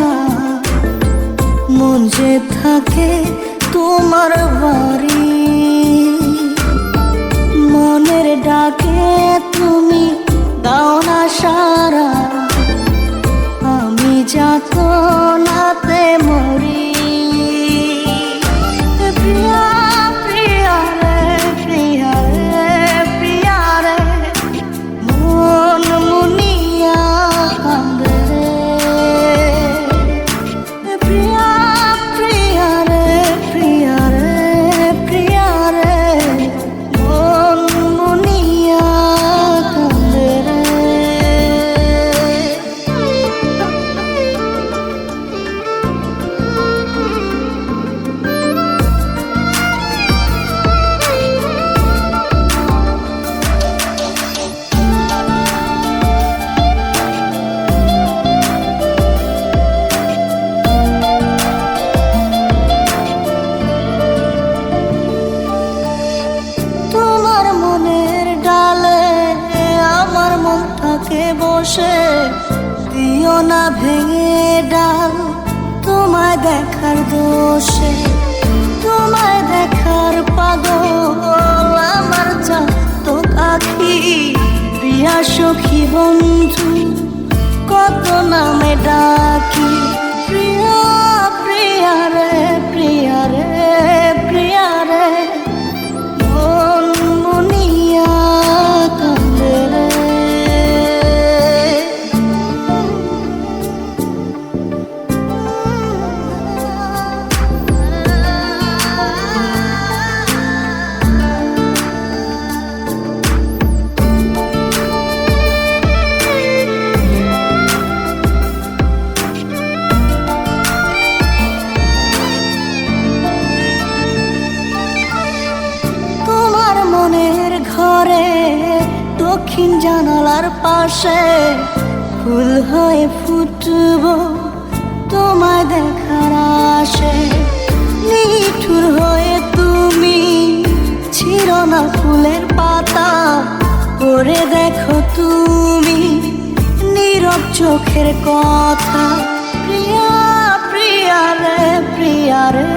না, মন যে থাকে তোমার বাড়ি। মনের ডাকে তুমি দাও না সারা, আমি যাতনাতে মরি। প্রিয়া প্রিয়া রে, প্রিয়া রে, প্রিয়া রে, মন মুনিয়া কান্দে রে। প্রিয়া প্রিয়া রে, প্রিয়া রে, প্রিয়া রে, মন মুনিয়া কান্দে রে। তোমার মনের ডালে আমার মনটাকে বসে দিও না ভেঙে ডাল। তোমায় দেখার দোষে, তোমায় দেখার পাগল আমার চাতক আখি। প্রিয়া সখী বন্ধু কত নামে ডাকি। প্রিয়া প্রিয়া রে, প্রিয়া রে, প্রিয়া রে, মন মুনিয়া কান্দে রে। তোমার মনের ঘরে দক্ষিণ জানালার পাশে ফুল হয়ে ফুটব তোমায় দেখার আশে। নিঠুর হয়ে তুমি ছিল না ফুলের পাতা, করে দেখো তুমি নীরব চোখের কথা। প্রিয়া প্রিয়া রে, প্রিয়া রে,